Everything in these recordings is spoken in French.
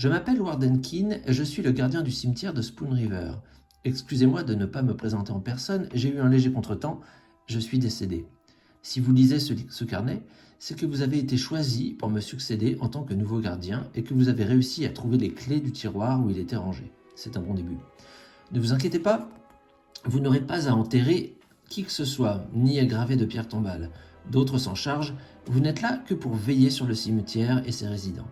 Je m'appelle Warden Keane et je suis le gardien du cimetière de Spoon River. Excusez-moi de ne pas me présenter en personne, j'ai eu un léger contretemps, je suis décédé. Si vous lisez ce carnet, c'est que vous avez été choisi pour me succéder en tant que nouveau gardien et que vous avez réussi à trouver les clés du tiroir où il était rangé. C'est un bon début. Ne vous inquiétez pas, vous n'aurez pas à enterrer qui que ce soit, ni à graver de pierres tombales. D'autres s'en chargent, vous n'êtes là que pour veiller sur le cimetière et ses résidents.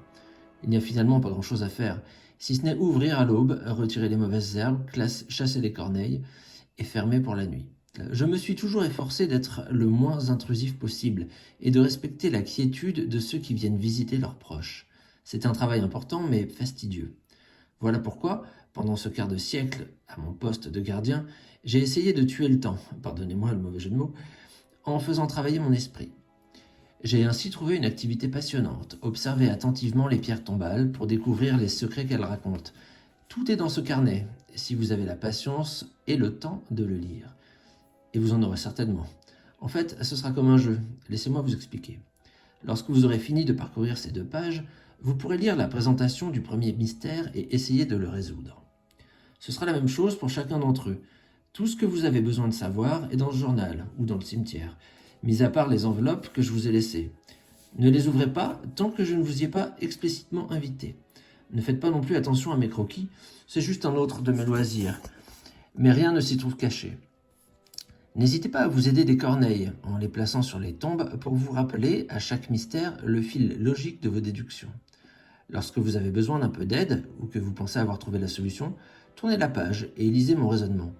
Il n'y a finalement pas grand-chose à faire, si ce n'est ouvrir à l'aube, retirer les mauvaises herbes, chasser les corneilles et fermer pour la nuit. Je me suis toujours efforcé d'être le moins intrusif possible et de respecter la quiétude de ceux qui viennent visiter leurs proches. C'est un travail important mais fastidieux. Voilà pourquoi, pendant ce quart de siècle, à mon poste de gardien, j'ai essayé de tuer le temps, pardonnez-moi le mauvais jeu de mots, en faisant travailler mon esprit. J'ai ainsi trouvé une activité passionnante, observer attentivement les pierres tombales pour découvrir les secrets qu'elles racontent. Tout est dans ce carnet, si vous avez la patience et le temps de le lire. Et vous en aurez certainement. En fait, ce sera comme un jeu, laissez-moi vous expliquer. Lorsque vous aurez fini de parcourir ces 2 pages, vous pourrez lire la présentation du premier mystère et essayer de le résoudre. Ce sera la même chose pour chacun d'entre eux. Tout ce que vous avez besoin de savoir est dans le journal ou dans le cimetière, mis à part les enveloppes que je vous ai laissées. Ne les ouvrez pas tant que je ne vous y ai pas explicitement invité. Ne faites pas non plus attention à mes croquis, c'est juste un autre de mes loisirs. Mais rien ne s'y trouve caché. N'hésitez pas à vous aider des corneilles en les plaçant sur les tombes pour vous rappeler à chaque mystère le fil logique de vos déductions. Lorsque vous avez besoin d'un peu d'aide ou que vous pensez avoir trouvé la solution, tournez la page et lisez mon raisonnement.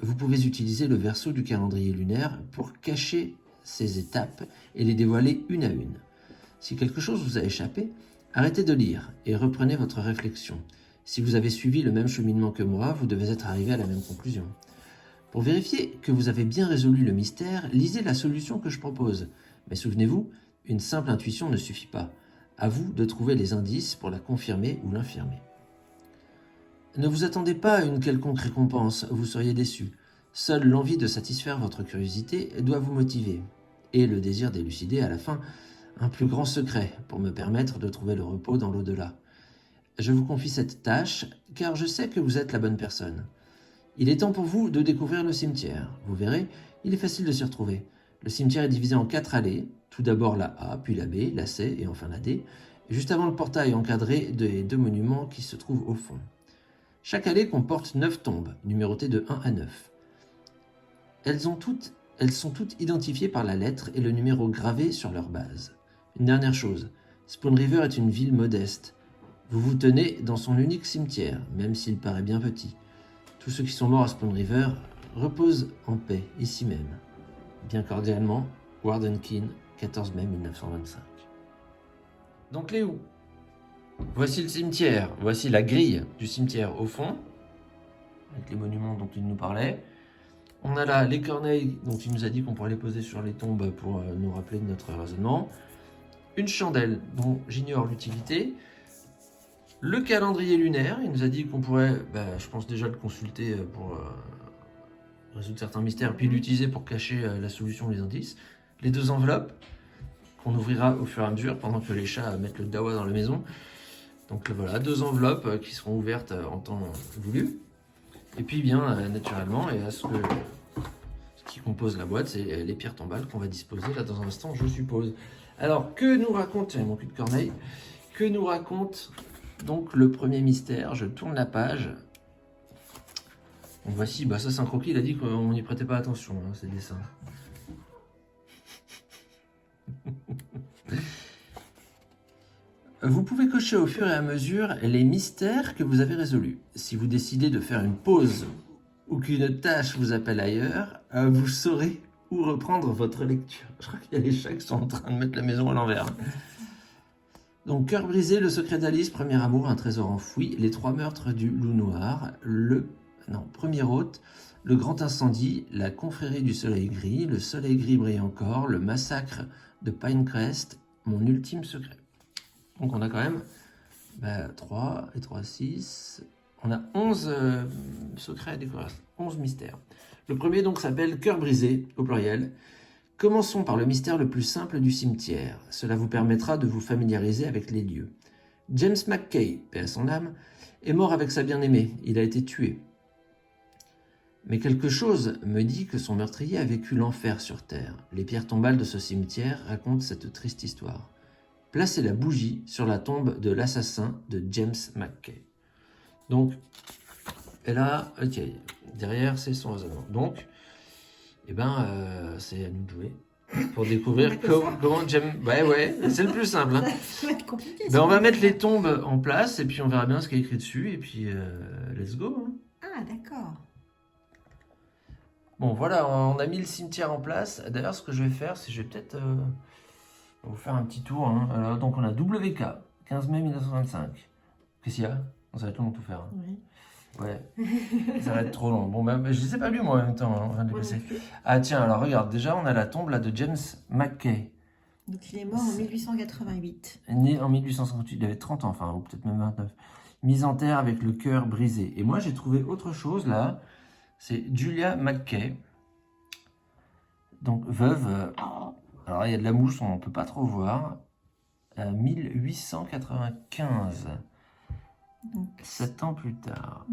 Vous pouvez utiliser le verso du calendrier lunaire pour cacher ces étapes et les dévoiler une à une. Si quelque chose vous a échappé, arrêtez de lire et reprenez votre réflexion. Si vous avez suivi le même cheminement que moi, vous devez être arrivé à la même conclusion. Pour vérifier que vous avez bien résolu le mystère, lisez la solution que je propose. Mais souvenez-vous, une simple intuition ne suffit pas. À vous de trouver les indices pour la confirmer ou l'infirmer. Ne vous attendez pas à une quelconque récompense, vous seriez déçu. Seule l'envie de satisfaire votre curiosité doit vous motiver, et le désir d'élucider à la fin un plus grand secret pour me permettre de trouver le repos dans l'au-delà. Je vous confie cette tâche car je sais que vous êtes la bonne personne. Il est temps pour vous de découvrir le cimetière. Vous verrez, il est facile de s'y retrouver. Le cimetière est divisé en 4 allées, tout d'abord la A, puis la B, la C et enfin la D, juste avant le portail encadré des 2 monuments qui se trouvent au fond. Chaque allée comporte 9 tombes, numérotées de 1 à 9. Elles sont toutes identifiées par la lettre et le numéro gravé sur leur base. Une dernière chose, Spoon River est une ville modeste. Vous vous tenez dans son unique cimetière, même s'il paraît bien petit. Tous ceux qui sont morts à Spoon River reposent en paix, ici même. Bien cordialement, Warden Keane, 14 mai 1925. Donc Léo, voici le cimetière, voici la grille du cimetière au fond, avec les monuments dont il nous parlait. On a là les corneilles dont il nous a dit qu'on pourrait les poser sur les tombes pour nous rappeler de notre raisonnement. Une chandelle dont j'ignore l'utilité. Le calendrier lunaire, il nous a dit qu'on pourrait, je pense déjà le consulter pour résoudre certains mystères, puis l'utiliser pour cacher la solution, les indices. Les 2 enveloppes qu'on ouvrira au fur et à mesure pendant que les chats mettent le dawa dans la maison. Donc voilà, 2 enveloppes qui seront ouvertes en temps voulu. Et puis bien naturellement, et à ce qui compose la boîte, c'est les pierres tombales qu'on va disposer là dans un instant, je suppose. Alors, que nous raconte, mon cul de corneille, que nous raconte donc le premier mystère? Je tourne la page. Donc voici, ça c'est un croquis, il a dit qu'on n'y prêtait pas attention, ces dessins. Vous pouvez cocher au fur et à mesure les mystères que vous avez résolus. Si vous décidez de faire une pause ou qu'une tâche vous appelle ailleurs, vous saurez où reprendre votre lecture. Je crois qu'il y a les chats qui sont en train de mettre la maison à l'envers. Donc, Cœur brisé, Le secret d'Alice, Premier amour, Un trésor enfoui, Les 3 meurtres du loup noir, Premier hôte, Le grand incendie, La confrérie du soleil gris, Le soleil gris brille encore, Le massacre de Pinecrest, Mon ultime secret. Donc on a quand même 3 et 3, 6. On a 11 secrets à découvrir, 11 mystères. Le premier donc s'appelle Cœur brisé, au pluriel. Commençons par le mystère le plus simple du cimetière. Cela vous permettra de vous familiariser avec les lieux. James McKay, paix à son âme, est mort avec sa bien-aimée. Il a été tué. Mais quelque chose me dit que son meurtrier a vécu l'enfer sur Terre. Les pierres tombales de ce cimetière racontent cette triste histoire. Placez la bougie sur la tombe de l'assassin de James McKay. Donc, et là, ok, derrière c'est son raisonnement. Donc, c'est à nous de jouer pour découvrir comment James... Ouais, c'est le plus simple. Hein. Ça va être compliqué. On va mettre les tombes en place et puis on verra bien ce qui est écrit dessus et puis let's go. Hein. Ah, d'accord. Bon, voilà, on a mis le cimetière en place. D'ailleurs, ce que je vais faire, c'est que je vais peut-être vous faire un petit tour. Hein. Alors, donc, on a WK, 15 mai 1925. Qu'est-ce qu'il y a? Ça va être long de tout faire. Hein. Oui. Ouais, ça va être trop long. Bon, je ne les ai pas lus, moi, en même temps. Hein, on vient de les passer. Ah, tiens, alors regarde, déjà, on a la tombe là de James McKay. Donc, il est mort en 1888. Né en 1858, il avait 30 ans, enfin, ou peut-être même 29. Mise en terre avec le cœur brisé. Et moi, j'ai trouvé autre chose là. C'est Julia McKay. Donc, veuve. Alors, il y a de la mousse, on ne peut pas trop voir. 1895. Donc, 7 ans plus tard.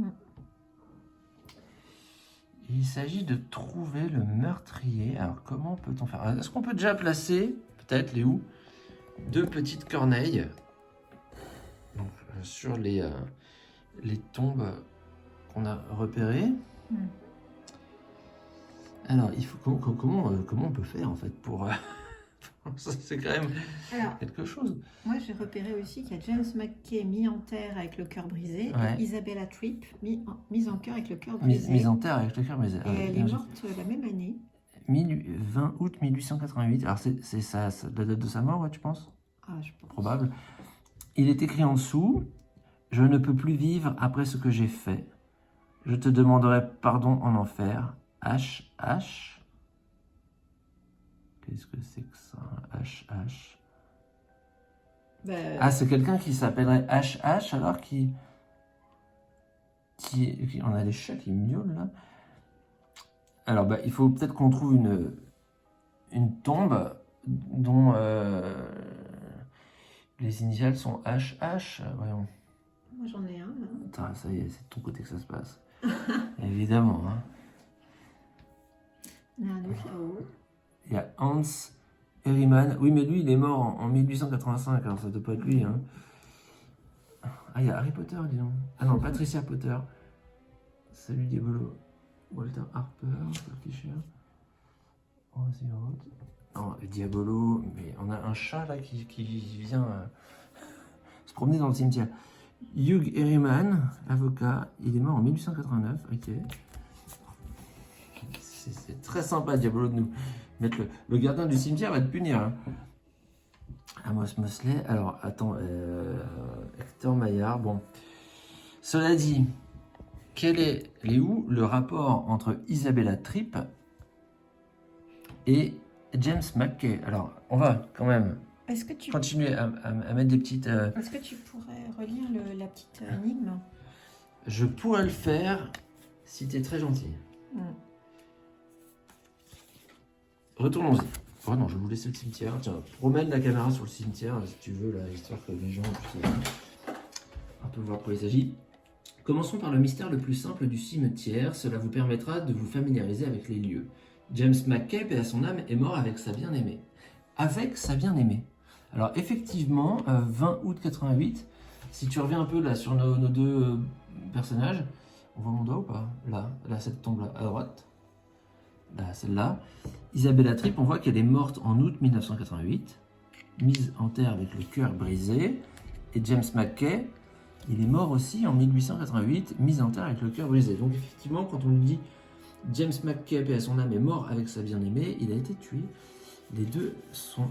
Il s'agit de trouver le meurtrier. Alors, comment peut-on faire? Est-ce qu'on peut déjà placer, peut-être, Léo, 2 petites corneilles donc, sur les tombes qu'on a repérées? Alors, il faut comment on peut faire en fait pour c'est quand même quelque chose. Moi, j'ai repéré aussi qu'il y a James McKay mis en terre avec le cœur brisé, et Isabella Tripp mise en terre avec le cœur brisé. Mise en terre avec le cœur brisé. Et elle est morte la même année. 20 août 1888. Alors, c'est ça, la date de sa mort, ouais, tu penses? Ah, je pense. Probable. Il est écrit en dessous: je ne peux plus vivre après ce que j'ai fait. Je te demanderai pardon en enfer. H. Qu'est-ce que c'est que ça? H. Ah, c'est quelqu'un qui s'appellerait HH alors qui... On a des chats qui miaulent là. Alors, il faut peut-être qu'on trouve une tombe dont les initiales sont HH. Voyons. Moi, j'en ai un là. Attends, ça y est, c'est de ton côté que ça se passe. Évidemment. Hein. Il y a un autre là-haut. Il y a Hans Herriman. Oui, mais lui, il est mort en 1885, alors ça ne doit pas être lui. Hein. Ah, il y a Harry Potter, dis donc. Ah non, Patricia Potter. Salut Diabolo. Walter Harper, Fisher. Non, Diabolo, mais on a un chat là qui vient se promener dans le cimetière. Hugh Herriman, avocat, il est mort en 1889. Ok. C'est très sympa, Diabolo, de nous mettre le gardien du cimetière va te punir. Hein. Amos Mosley. Alors, attends, Hector Maillard. Bon. Cela dit, quel est, Léo, le rapport entre Isabella Tripp et James McKay? Alors, on va quand même continuer à mettre des petites... Est-ce que tu pourrais relire la petite énigme? Je pourrais le faire si tu es très gentil. Retournons-y. Oh non, je vais vous laisser le cimetière. Tiens, promène la caméra sur le cimetière si tu veux, là, histoire que les gens puissent un peu voir de quoi il s'agit. Commençons par le mystère le plus simple du cimetière. Cela vous permettra de vous familiariser avec les lieux. James McKay, paix à son âme, est mort avec sa bien-aimée. Avec sa bien-aimée. Alors effectivement, 20 août 88, si tu reviens un peu là sur nos 2 personnages, on voit mon doigt ou pas? Là, cette tombe-là, à droite. Là, celle-là. Isabella Tripp, on voit qu'elle est morte en août 1988, mise en terre avec le cœur brisé. Et James McKay, il est mort aussi en 1888, mis en terre avec le cœur brisé. Donc effectivement, quand on nous dit James McKay, paix à son âme, est mort avec sa bien-aimée, il a été tué. Les 2 sont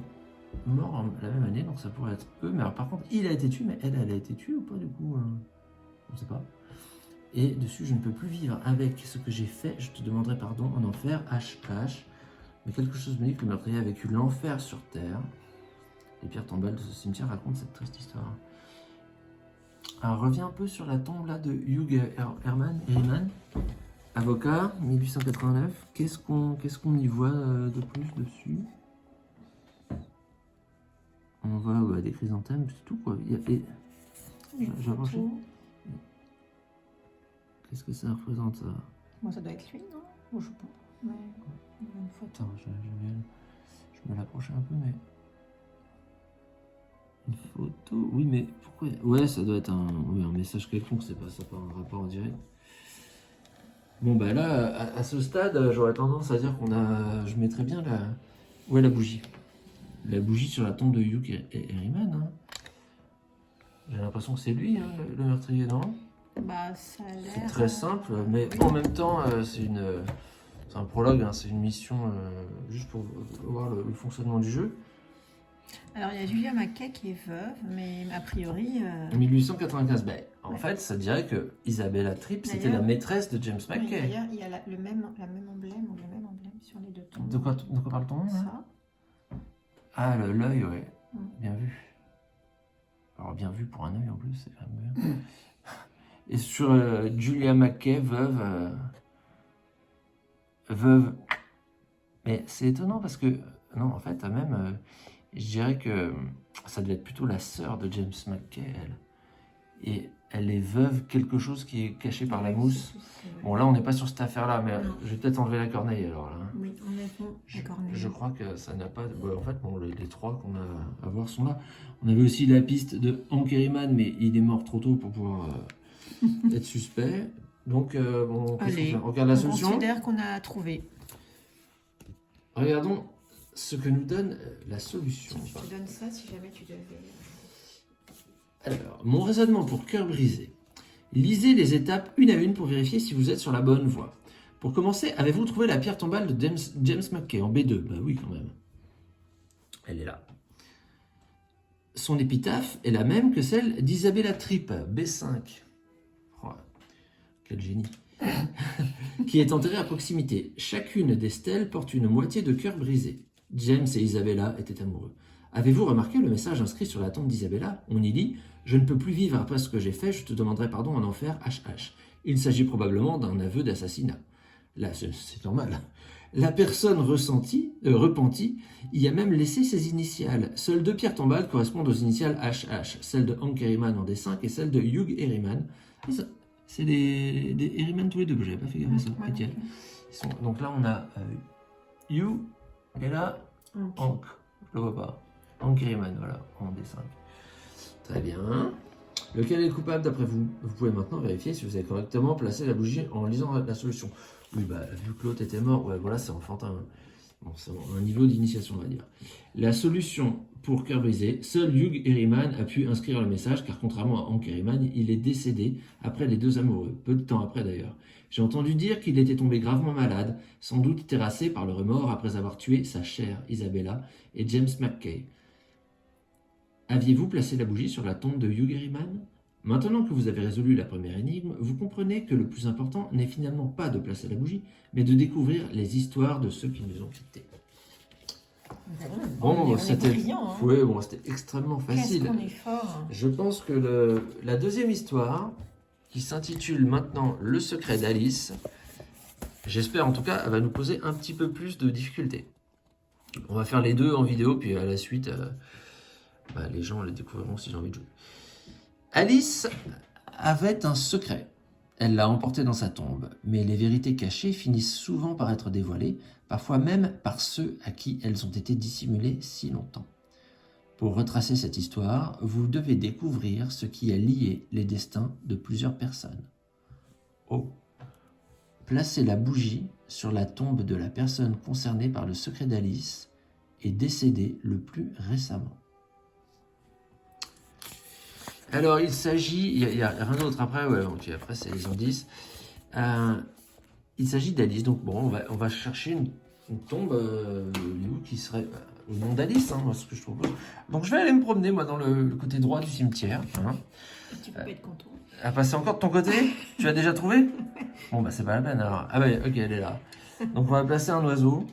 morts la même année, donc ça pourrait être eux. Mais alors, par contre, il a été tué, mais elle a été tuée ou pas du coup? On ne sait pas. Et dessus, je ne peux plus vivre avec ce que j'ai fait. Je te demanderai pardon en enfer, HH. Mais quelque chose me dit que le meurtrier a vécu l'enfer sur Terre. Les pierres tombales de ce cimetière racontent cette triste histoire. Alors, reviens un peu sur la tombe là de Hugh Herriman, avocat, 1889. Qu'est-ce qu'on y voit de plus dessus? On voit des chrysanthèmes, c'est tout quoi. J'ai approché. Qu'est-ce que ça représente, ça? Bon, ça doit être lui, non? Ou je sais pas. Mais une photo. Attends, je me l'approche un peu, mais... Une photo? Oui, mais pourquoi? Ouais, ça doit être un message quelconque, c'est pas ça, pas un rapport en direct. Bon, bah là, à ce stade, j'aurais tendance à dire je mettrais bien la... Où est la bougie? La bougie sur la tombe de Hugh et Harriman, hein. J'ai l'impression que c'est lui, hein, le meurtrier, non? Bah, ça a l'air... C'est très simple, mais en même temps, c'est un prologue, hein, c'est une mission juste pour voir le fonctionnement du jeu. Alors, il y a Julia Mackay qui est veuve, mais a priori... 1895, ben, en fait, ça dirait que Isabella Tripp, c'était la maîtresse de James Oui, Mackay. d'ailleurs, il y a la même emblème ou le même emblème sur les deux tombes. De quoi parle-t-on, là? Ça. Ah, l'œil, ouais. Bien vu. Alors, bien vu pour un œil en plus, c'est quand même bien. Et sur Julia Mackay, veuve. Mais c'est étonnant parce que, non, en fait, même, je dirais que ça devait être plutôt la sœur de James Mackay, elle. Et elle est veuve, quelque chose qui est caché par la mousse. Bon, là, on n'est pas sur cette affaire-là, mais je vais peut-être enlever la corneille alors. Là. Oui, honnêtement, la corneille. Je crois que ça n'a pas. En fait, bon, les trois qu'on a à voir sont là. On avait aussi la piste de Hank Herriman, mais il est mort trop tôt pour pouvoir être suspect. Donc, bon, allez, on regarde la solution. On considère qu'on a trouvé. Regardons ce que nous donne la solution. Je te donne ça si jamais tu devais. Alors, mon raisonnement pour cœur brisé. Lisez les étapes une à une pour vérifier si vous êtes sur la bonne voie. Pour commencer, avez-vous trouvé la pierre tombale de James Mackay en B2? Bah oui, quand même. Elle est là. Son épitaphe est la même que celle d'Isabella Tripp, B5. Oh, quel génie. Qui est enterrée à proximité. Chacune des stèles porte une moitié de cœur brisé. James et Isabella étaient amoureux. Avez-vous remarqué le message inscrit sur la tombe d'Isabella? On y lit « Je ne peux plus vivre après ce que j'ai fait, je te demanderai pardon en enfer, HH ». Il s'agit probablement d'un aveu d'assassinat. Là, c'est normal. La personne repentie y a même laissé ses initiales. Seules deux pierres tombales correspondent aux initiales HH, celle de Hank Herriman en D5 et celle de Hugh Herriman. C'est des Herriman tous les deux, que j'avais pas fait gaffe à ça. Okay. Donc là, on a Hugh et là, Hank. Je le vois pas. Hank Herriman, voilà, en D5. Très bien. Lequel est le coupable d'après vous? Vous pouvez maintenant vérifier si vous avez correctement placé la bougie en lisant la solution. Oui, bah, vu que l'autre était mort, ouais, voilà, c'est enfantin. Bon, c'est un niveau d'initiation, on va dire. La solution pour cœur brisé, seul Hugh Herriman a pu inscrire le message, car contrairement à Hank Herriman, il est décédé après les deux amoureux, peu de temps après d'ailleurs. J'ai entendu dire qu'il était tombé gravement malade, sans doute terrassé par le remords après avoir tué sa chère Isabella et James Mackay. Aviez-vous placé la bougie sur la tombe de Hugh Herriman? Maintenant que vous avez résolu la première énigme, vous comprenez que le plus important n'est finalement pas de placer la bougie, mais de découvrir les histoires de ceux qui nous ont quittés. Bon, c'était extrêmement facile. Qu'est-ce qu'on est fort. Je pense que la deuxième histoire, qui s'intitule maintenant Le secret d'Alice, j'espère en tout cas, elle va nous poser un petit peu plus de difficultés. On va faire les deux en vidéo, puis à la suite, les gens les découvriront si j'ai envie de jouer. Alice avait un secret. Elle l'a emporté dans sa tombe, mais les vérités cachées finissent souvent par être dévoilées, parfois même par ceux à qui elles ont été dissimulées si longtemps. Pour retracer cette histoire, vous devez découvrir ce qui a lié les destins de plusieurs personnes. Oh. Placez la bougie sur la tombe de la personne concernée par le secret d'Alice et décédée le plus récemment. Alors, il s'agit, il y a rien d'autre après, ouais, okay, après c'est les indices. Il s'agit d'Alice, donc bon, on va chercher une tombe qui serait au nom d'Alice, hein, ce que je trouve. Donc je vais aller me promener, moi, dans le côté droit du cimetière. Hein. Tu peux pas être content. À passer encore de ton côté? Tu as déjà trouvé? Bon, bah c'est pas la peine alors. Ah bah ok, elle est là. Donc on va placer un oiseau.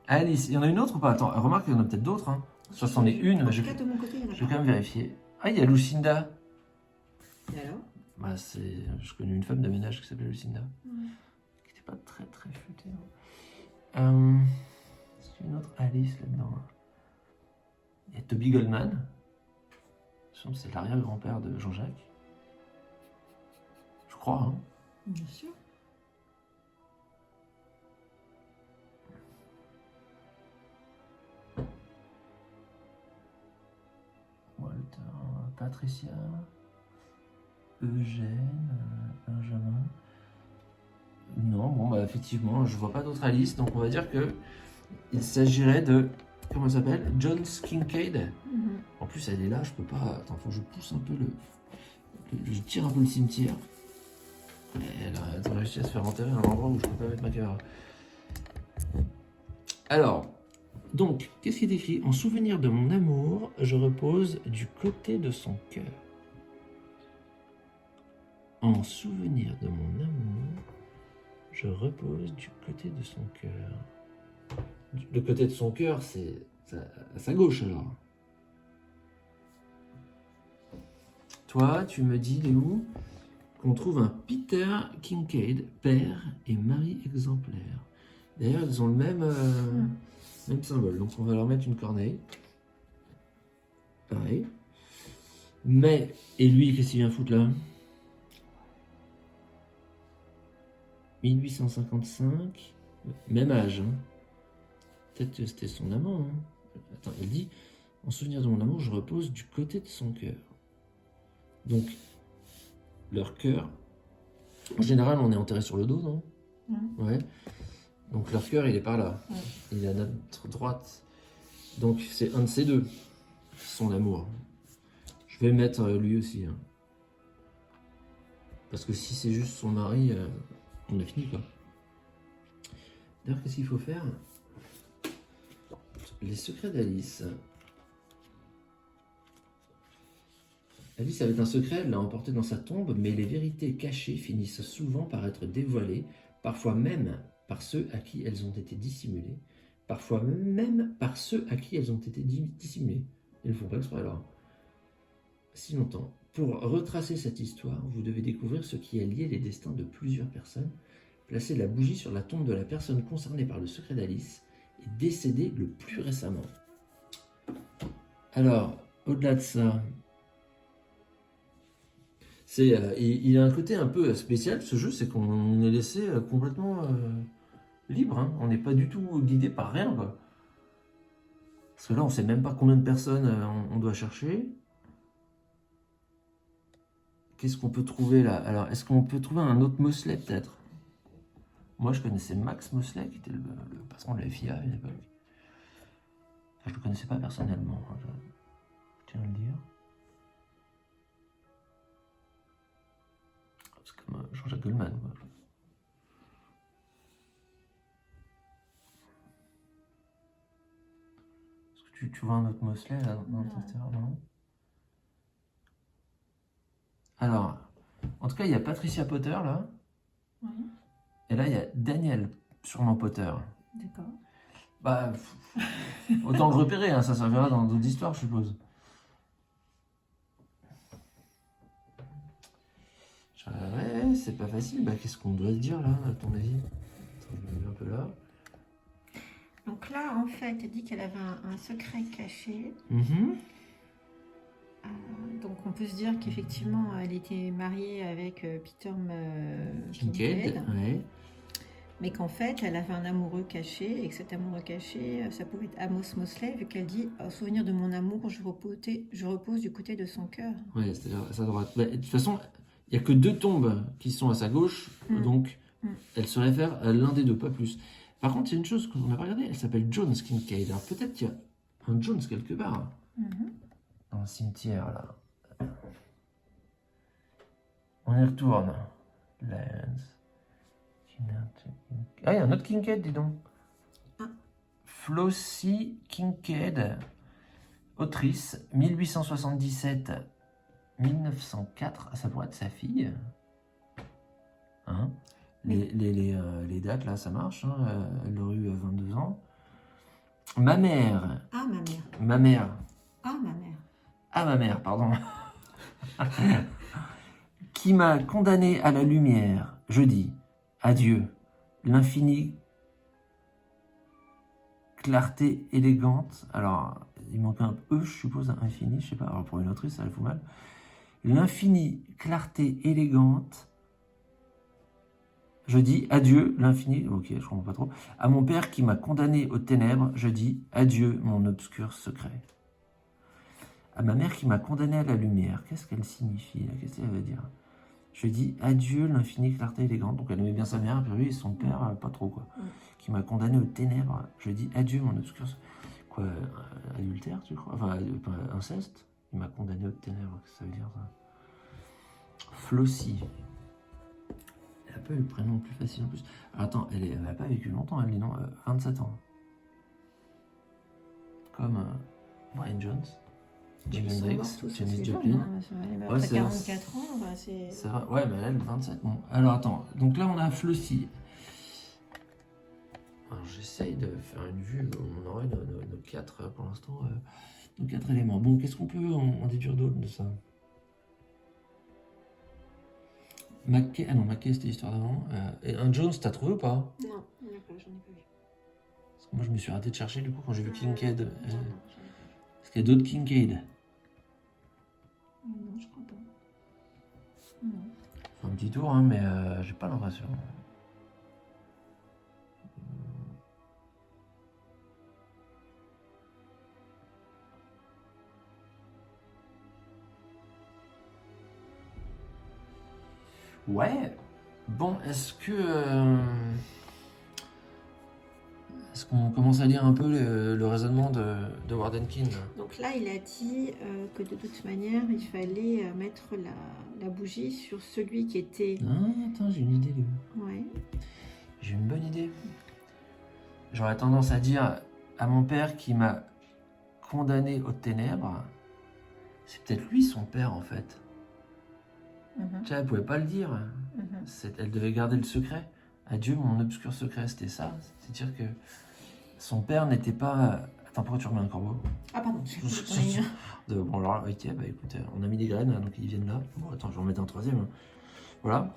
Alice, il y en a une autre ou pas? Attends, remarque qu'il y en a peut-être d'autres. Hein. Soit c'en est une, mais je vais quand même vérifier. Ah, il y a Lucinda. Et alors? Bah, je connais une femme de ménage qui s'appelait Lucinda. Qui n'était pas très très futée. Est-ce qu'il y a une autre Alice là-dedans? Il y a Toby Goldman. C'est l'arrière-grand-père de Jean-Jacques. Je crois, hein. Bien sûr. Walter, Patricia, Eugène, Benjamin. Non, bon, bah effectivement, je vois pas d'autre Alice, donc on va dire que il s'agirait de. Comment elle s'appelle? John Kincaid. En plus, elle est là, je peux pas. Attends, faut que je pousse un peu je tire un peu le cimetière. Elle a réussi à se faire enterrer à un endroit où je peux pas mettre ma caméra. Alors, donc, qu'est-ce qui est écrit? En souvenir de mon amour, je repose du côté de son cœur. En souvenir de mon amour, je repose du côté de son cœur. Le côté de son cœur, c'est à sa gauche alors. Toi, tu me dis, Léo, qu'on trouve un Peter Kincaid, père et mari exemplaire. D'ailleurs, ils ont le même symbole. Donc, on va leur mettre une corneille. Pareil. Mais, et lui, qu'est-ce qu'il vient foutre là? 1855. Même âge. Hein. Peut-être que c'était son amant. Hein. Attends, il dit, en souvenir de mon amour, je repose du côté de son cœur. Donc, leur cœur, en général, on est enterré sur le dos, non? Ouais. Donc, leur cœur, il est par là. Il est à notre droite. Donc, c'est un de ces deux, son amour. Je vais mettre lui aussi. Hein. Parce que si c'est juste son mari, on a fini, quoi. D'ailleurs, qu'est-ce qu'il faut faire? Les secrets d'Alice. Alice avait un secret, elle l'a emporté dans sa tombe, mais les vérités cachées finissent souvent par être dévoilées, parfois même par ceux à qui elles ont été dissimulées, parfois même par ceux à qui elles ont été dissimulées. Ils ne font pas exprès alors. Si longtemps. Pour retracer cette histoire, vous devez découvrir ce qui a lié les destins de plusieurs personnes, placer la bougie sur la tombe de la personne concernée par le secret d'Alice et décédée le plus récemment. Alors, au-delà de ça, il a un côté un peu spécial, ce jeu, c'est qu'on est laissé complètement libre. Hein. On n'est pas du tout guidé par rien. Quoi. Parce que là, on ne sait même pas combien de personnes on doit chercher. Qu'est-ce qu'on peut trouver là? Alors, est-ce qu'on peut trouver un autre Mosley peut-être? Moi, je connaissais Max Mosley, qui était le patron de la FIA à une époque. Enfin, je ne le connaissais pas personnellement, hein, je tiens à le dire. C'est comme Jean-Jacques Goldman. Quoi. Est-ce que tu vois un autre Mosley là dans ton terrain, non? Alors, en tout cas, il y a Patricia Potter là. Oui. Et là, il y a Daniel, sûrement Potter. D'accord. Bah, autant le repérer, hein, ça servira dans d'autres histoires, je suppose. Ouais, c'est pas facile. Bah, qu'est-ce qu'on doit se dire là, à ton avis? Attends, je me mets un peu là. Donc là, en fait, elle dit qu'elle avait un secret caché. Donc on peut se dire qu'effectivement, elle était mariée avec Peter Kincaid. Ouais. Mais qu'en fait, elle avait un amoureux caché, et que cet amoureux caché, ça pouvait être Amos Mosley, vu qu'elle dit « Au souvenir de mon amour, je repose du côté de son cœur. » Ouais, c'est-à-dire à sa droite. Bah, de toute façon, il n'y a que deux tombes qui sont à sa gauche, donc elle se réfère à l'un des deux, pas plus. Par contre, il y a une chose qu'on n'a pas regardée, elle s'appelle Jones Kincaid. Alors peut-être qu'il y a un Jones quelque part, dans le cimetière, là. On y retourne. Lance. Ah, il y a un autre Kincaid, dis donc. Flossie Kincaid, autrice, 1877-1904. Ça pourrait être sa fille. Hein? Les dates, là, ça marche. Hein? Elle aurait eu 22 ans. Ma mère. Ah, ma mère. Ma mère. Ah, ma mère. Ah, ma mère, pardon. Qui m'a condamné à la lumière. Je dis adieu. L'infinie clarté élégante. Alors, il manque un E, je suppose, un infini, je sais pas. Alors pour une autrice, ça le fout mal. L'infinie clarté élégante. Je dis adieu, l'infini, ok, je comprends pas trop. À mon père qui m'a condamné aux ténèbres, je dis adieu, mon obscur secret. À ma mère qui m'a condamné à la lumière, qu'est-ce qu'elle signifie là? Qu'est-ce qu'elle veut dire? Je dis adieu, l'infinie clarté élégante. Donc elle aimait bien sa mère, puis lui, son père, pas trop quoi. Qui m'a condamné aux ténèbres, je dis adieu, mon obscur secret. Quoi, adultère, tu crois? Enfin, inceste? Il m'a condamné aux ténèbres, qu'est-ce que ça veut dire ça? Flossie. Elle a pas eu le prénom le plus facile en plus. Alors, attends, elle n'a pas vécu longtemps, elle dit non, 27 ans. Comme Brian Jones, Jimi Hendrix, Janis Joplin. Ouais, après 44 ans, bah, c'est... C'est vrai, ouais, mais elle, 27. Bon, alors attends, donc là on a Flossie. Alors j'essaye de faire une vue, on aurait nos 4, pour l'instant, nos 4 éléments. Bon, qu'est-ce qu'on peut en déduire d'autre de ça? Mackay, ah non, Mackay c'était l'histoire d'avant. Et un Jones, t'as trouvé ou pas? Non, j'en ai pas vu. Parce que moi je me suis arrêté de chercher du coup quand j'ai vu Kincaid. Non, Est-ce qu'il y a d'autres Kincaid? non, je crois pas. Non. Un petit tour, hein, mais j'ai pas l'impression. Ouais. Bon, est-ce qu'on commence à lire un peu le raisonnement de Wardenkin? Donc là, il a dit que de toute manière, il fallait mettre la bougie sur celui qui était... Ah, attends, j'ai une idée. Ouais. J'ai une bonne idée. J'aurais tendance à dire à mon père qui m'a condamné aux ténèbres, c'est peut-être lui son père en fait. Tu sais, elle pouvait pas le dire. Elle devait garder le secret. Adieu, mon obscur secret, c'était ça. C'est-à-dire que son père n'était pas... Attends, pourquoi tu remets un corbeau? Ah pardon, Bon alors, ok, bah écoute, on a mis des graines, donc ils viennent là. Bon, attends, je vais en mettre un troisième. Hein. Voilà.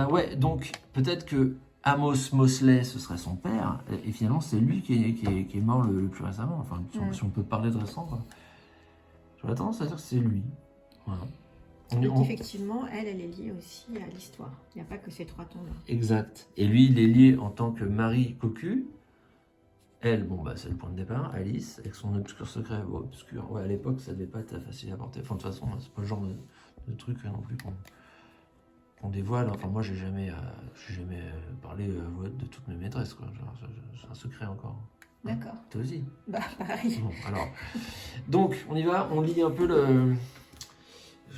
Ouais, donc peut-être que Amos Mosley, ce serait son père, et finalement c'est lui qui est mort le plus récemment. Enfin, si on peut parler de récent, quoi. J'aurais tendance à dire que c'est lui. Voilà. Donc effectivement, elle est liée aussi à l'histoire. Il n'y a pas que ces 3 tombes-là. Exact. Et lui, il est lié en tant que Marie Cocu. Elle, bon, bah, c'est le point de départ. Alice, avec son obscur secret. Bon, obscur. Ouais, à l'époque, ça devait pas être facile à porter. Enfin, de toute façon, c'est pas le genre de truc non plus qu'on dévoile. Enfin, moi, j'ai jamais parlé de toutes mes maîtresses, quoi. C'est un secret encore. D'accord. Toi aussi? Bah, pareil. Bon, alors. Donc, on y va. On lit un peu le...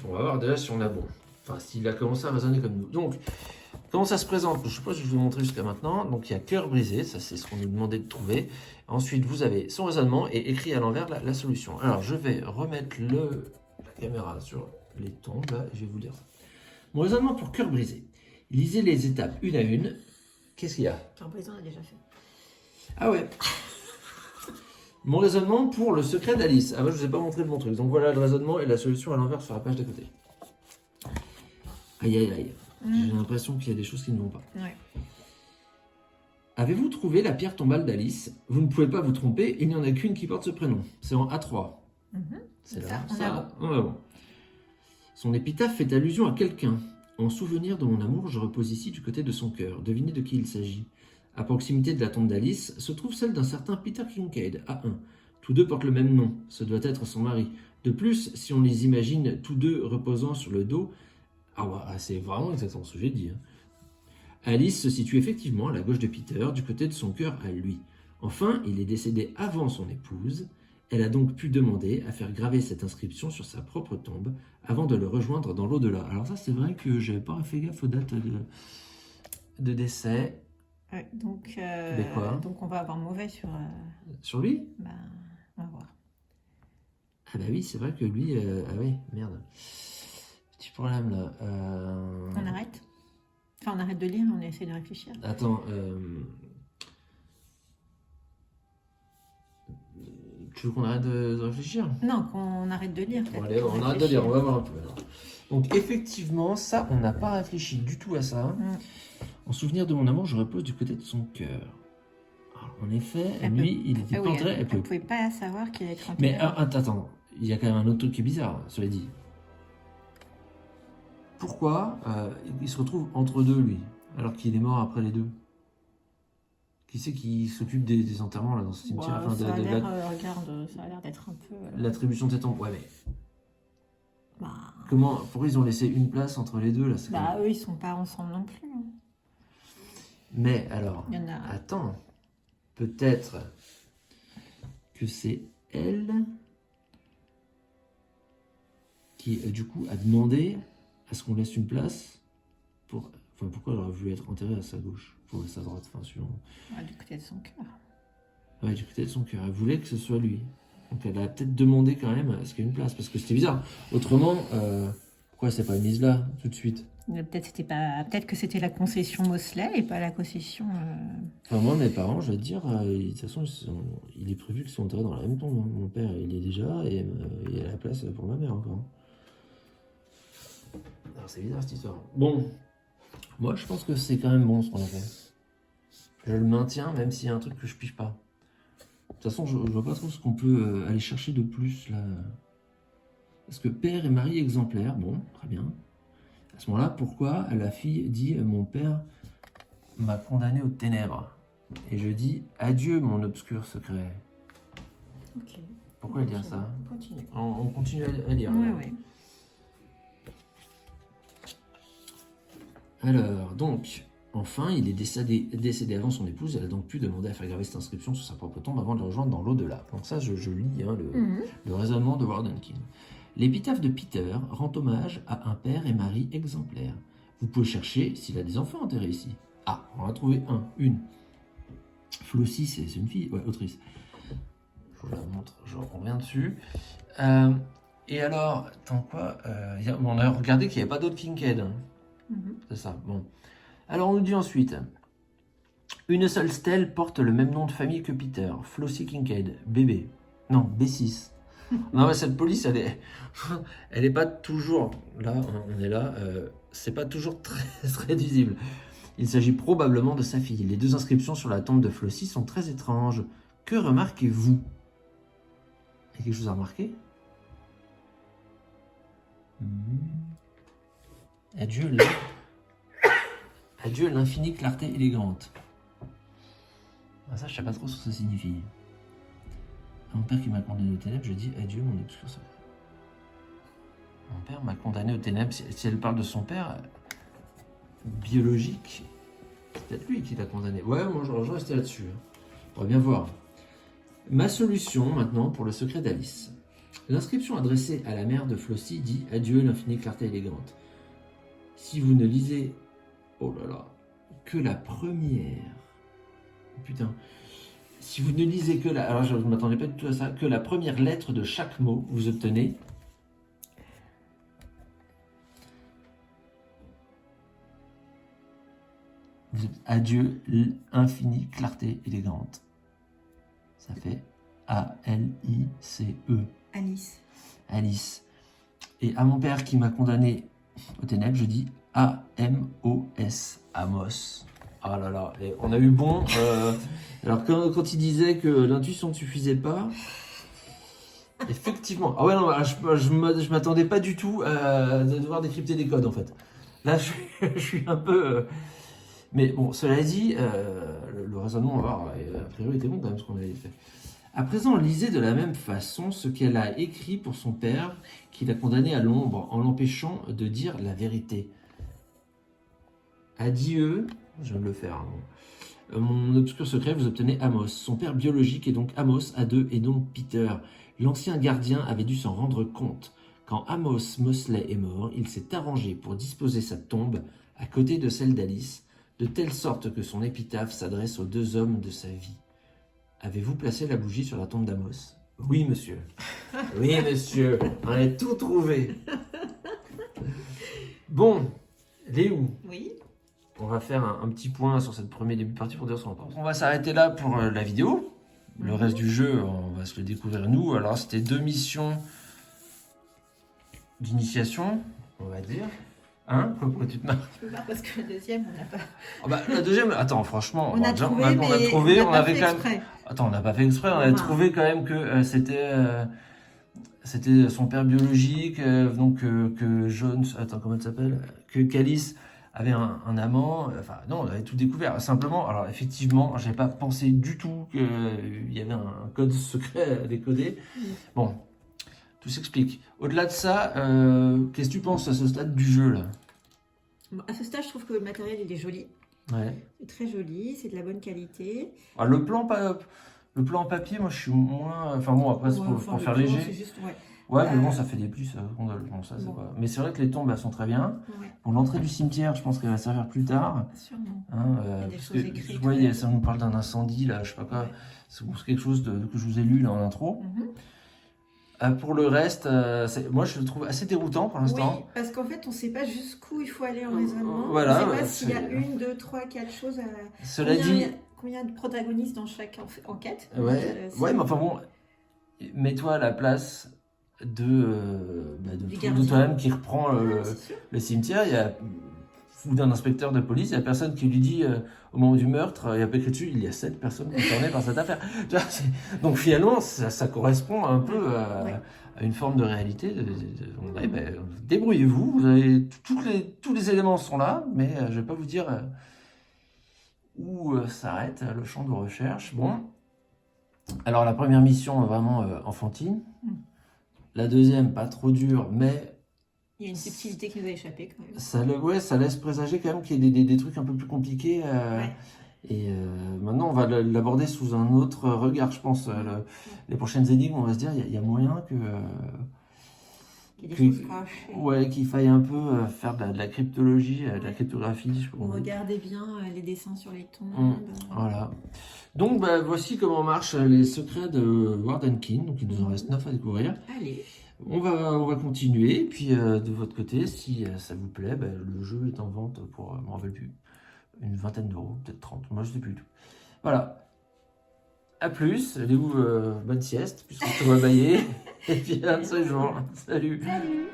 On va voir déjà si on a bon. Enfin, s'il a commencé à raisonner comme nous. Donc, comment ça se présente? Je ne sais pas si je vous ai montré jusqu'à maintenant. Donc, il y a cœur brisé. Ça, c'est ce qu'on nous demandait de trouver. Ensuite, vous avez son raisonnement et écrit à l'envers la solution. Alors, je vais remettre la caméra sur les tombes. Là, je vais vous dire ça. Mon raisonnement pour cœur brisé. Lisez les étapes une à une. Qu'est-ce qu'il y a? Cœur brisé, on a déjà fait. Ah ouais. Mon raisonnement pour le secret d'Alice. Ah moi je vous ai pas montré de mon truc. Donc voilà le raisonnement et la solution à l'envers sur la page d'à côté. Aïe aïe aïe. J'ai l'impression qu'il y a des choses qui ne vont pas. Ouais. Avez-vous trouvé la pierre tombale d'Alice? Vous ne pouvez pas vous tromper, il n'y en a qu'une qui porte ce prénom. C'est en A3. C'est là. Ça. Bon. Son épitaphe fait allusion à quelqu'un. En souvenir de mon amour, je repose ici du côté de son cœur. Devinez de qui il s'agit. À proximité de la tombe d'Alice se trouve celle d'un certain Peter Kincaid, A1. Tous deux portent le même nom, ce doit être son mari. De plus, si on les imagine tous deux reposant sur le dos... Ah ouais, c'est vraiment exactement ce que j'ai dit. Hein. Alice se situe effectivement à la gauche de Peter, du côté de son cœur à lui. Enfin, il est décédé avant son épouse. Elle a donc pu demander à faire graver cette inscription sur sa propre tombe avant de le rejoindre dans l'au-delà. Alors ça, c'est vrai que j'avais pas fait gaffe aux dates de décès. Ouais, donc on va avoir mauvais sur... Sur lui? Bah, on va voir. Ah bah oui, c'est vrai que lui... ah oui, merde. Petit problème là. On arrête? Enfin, on arrête de lire, on essaie de réfléchir. Attends, tu veux qu'on arrête de réfléchir? Non, qu'on arrête de lire. Bon, allez, on arrête de lire, on va voir un peu alors. Donc effectivement, ça, on n'a pas réfléchi du tout à ça. En souvenir de mon amour, je repose du côté de son cœur. Alors En effet, lui, il était Ah pas oui, enterré. elle ne pouvait pas savoir qu'il allait être Mais enterré. attends, il y a quand même un autre truc qui est bizarre, cela dit. Pourquoi il se retrouve entre deux, lui, alors qu'il est mort après les deux? Qui c'est qui s'occupe des enterrements là, dans ce cimetière? Ouais, ça a l'air, regarde, ça a l'air d'être un peu... l'attribution de cette tombe. Ouais, mais Bah, pourquoi ils ont laissé une place entre les deux là? eux, ils sont pas ensemble non plus. Hein. Mais alors, Il y en a... attends, peut-être que c'est elle qui, du coup, a demandé à ce qu'on laisse une place pour... Enfin, pourquoi elle aurait voulu être enterrée à sa gauche? Ou à sa droite, enfin, suivant. Ouais, du côté de son cœur. Ouais, du côté de son cœur. Elle voulait que ce soit lui. Donc elle a peut-être demandé quand même à ce qu'il y ait une place, parce que c'était bizarre. Autrement, pourquoi c'est pas mise là, tout de suite? Peut-être que c'était la concession Mosley et pas la concession... Enfin, moi, mes parents, je vais te dire, de toute façon, il est prévu qu'ils soient enterrés dans la même tombe. Hein. Mon père, il est déjà, et il y a la place pour ma mère encore. Alors, c'est bizarre cette histoire. Bon, moi, je pense que c'est quand même bon ce qu'on a fait. Je le maintiens, même s'il y a un truc que je pige pas. De toute façon, je vois pas trop ce qu'on peut aller chercher de plus, là. Parce que père et mari exemplaires, bon, très bien. À ce moment-là, pourquoi la fille dit « Mon père m'a condamné aux ténèbres ?» Et je dis « Adieu, mon obscur secret. » Ok. Pourquoi elle dit ça? On continue. On continue à lire. Ouais, ouais. Alors, donc, enfin, il est décédé avant son épouse. Elle a donc pu demander à faire graver cette inscription sur sa propre tombe avant de le rejoindre dans l'au-delà. Donc ça, je lis hein, le raisonnement de Wardenkin. L'épitaphe de Peter rend hommage à un père et mari exemplaires. Vous pouvez chercher s'il a des enfants enterrés ici. Ah, on en a trouvé une. Flossie, c'est une fille, ouais, autrice. Je vous la montre, je reviens dessus. Et alors, attends quoi on a regardé qu'il n'y avait pas d'autres Kincaid. Hein. C'est ça, bon. Alors on nous dit ensuite, une seule stèle porte le même nom de famille que Peter, Flossie Kincaid, bébé. Non, B6. Non mais cette police, elle est pas toujours, là, on est là, c'est pas toujours très, très visible. Il s'agit probablement de sa fille. Les deux inscriptions sur la tombe de Flossie sont très étranges. Que remarquez-vous? Il y a quelque chose à remarquer? Adieu l'infinie clarté élégante. Ah, ça, je sais pas trop ce que ça signifie. À mon père qui m'a condamné aux ténèbres, je dis adieu mon obscur secret. Mon père m'a condamné aux ténèbres. Si elle parle de son père biologique, c'est peut-être lui qui l'a condamné. Ouais, moi je restais là-dessus. Hein. On va bien voir. Ma solution maintenant pour le secret d'Alice. L'inscription adressée à la mère de Flossie dit « Adieu l'infinie clarté élégante ». Si vous ne lisez, oh là là, que la première... Putain. Si vous ne lisez que la... Alors je ne m'attendais pas du tout à ça. Que la première lettre de chaque mot, vous obtenez... Adieu l'infinie clarté élégante. Ça fait A-L-I-C-E. Alice. Alice. Et à mon père qui m'a condamné aux ténèbres, je dis A-M-O-S. Amos. Ah là là, et on a eu bon. Alors quand il disait que l'intuition ne suffisait pas, effectivement. Ah ouais, non, je m'attendais pas du tout à devoir décrypter des codes en fait. Là, je suis un peu. Mais bon, cela dit, le raisonnement, a priori, était bon quand même ce qu'on avait fait. À présent, lisez de la même façon ce qu'elle a écrit pour son père, qui l'a condamné à l'ombre en l'empêchant de dire la vérité. Adieu, je viens de le faire. Hein. Mon obscur secret, vous obtenez Amos. Son père biologique est donc Amos A2 et donc Peter. L'ancien gardien avait dû s'en rendre compte. Quand Amos Mosley est mort, il s'est arrangé pour disposer sa tombe à côté de celle d'Alice, de telle sorte que son épitaphe s'adresse aux deux hommes de sa vie. Avez-vous placé la bougie sur la tombe d'Amos? Oui, monsieur. Oui, monsieur. On a tout trouvé. Bon, Léo. Oui. On va faire un petit point sur cette première début de partie pour dire ce qu'on pense. On va s'arrêter là pour la vidéo. Le reste du jeu, on va se le découvrir nous. Alors, c'était 2 missions d'initiation, on va dire. Hein? Pourquoi tu te marres? Je peux pas parce que le deuxième, on n'a pas. Ah bah, la deuxième, attends, franchement, On a déjà, trouvé, on a mais trouvé, on on n'a pas avait fait quand même. exprès. Attends, on n'a pas fait exprès, on avait Enfin. trouvé quand même que c'était son père biologique, donc que Jones, attends, comment elle s'appelle? Que Calice avait un amant, enfin non, on avait tout découvert. Simplement, alors effectivement, j'avais pas pensé du tout qu'il y avait un code secret à décoder. Bon, tout s'explique. Au-delà de ça, qu'est-ce que tu penses à ce stade du jeu là? Bon, à ce stade, je trouve que le matériel, il est joli. Ouais. C'est très joli, c'est de la bonne qualité. Ah, le plan en papier, moi je suis moins. Enfin bon, après c'est Ouais, pour, enfin, pour le faire plan, léger. c'est juste, ouais. Ouais, mais bon, ça fait des plis, ça condole. Bon, ça, c'est Bon. pas... Mais c'est vrai que les tombes, elles sont très bien. Ouais, Pour l'entrée du cimetière, je pense qu'elle va servir plus tard. sûrement. Hein, Il y a des parce choses que, écrites, tu vois, ouais. ça nous parle d'un incendie, là, je sais pas quoi. Ouais. C'est quelque chose que je vous ai lu là en intro. Pour le reste, moi, je le trouve assez déroutant pour l'instant. Oui, parce qu'en fait, on ne sait pas jusqu'où il faut aller en raisonnement. Voilà, on ne sait pas ouais, s'il y a c'est- 1, 2, 3, 4 choses à. Cela dit, Combien de protagonistes dans chaque enquête? ouais, C'est- ouais, mais enfin bon, mets-toi à la place de Du toi- de gardien. toi-même qui reprend C'est sûr. le cimetière, ou d'un inspecteur de police, il n'y a personne qui lui dit au moment du meurtre, il n'y a pas écrit dessus, il y a 7 personnes concernées par cette affaire. Tu vois, donc finalement, ça correspond un peu Ouais. à une forme de réalité. On dirait, ben, débrouillez-vous, vous avez tous les éléments sont là, mais je ne vais pas vous dire où s'arrête le champ de recherche. Bon, alors la première mission vraiment enfantine, la deuxième pas trop dure, mais Il y a une subtilité qui nous a échappé quand même. ça laisse présager quand même qu'il y ait des trucs un peu plus compliqués. Ouais. Et maintenant, on va l'aborder sous un autre regard, je pense. Les prochaines énigmes, on va se dire, il y a moyen Il y a des que- choses cachées. ouais, qu'il faille un peu faire de la cryptologie, de la cryptographie. Je sais pas comment on dit. Regardez bien les dessins sur les tombes. Voilà. Donc, bah, voici comment marchent les secrets de Wardenkin. Donc, il nous en reste 9 à découvrir. Allez. On va continuer. Puis, de votre côté, si ça vous plaît, bah, le jeu est en vente pour, je ne me rappelle plus, une vingtaine d'euros, peut-être 30. Moi, je ne sais plus du tout. Voilà. À plus. Allez-vous, bonne sieste, puisqu'on se voit bailler. Et puis, à un de ces jours. Salut. Salut.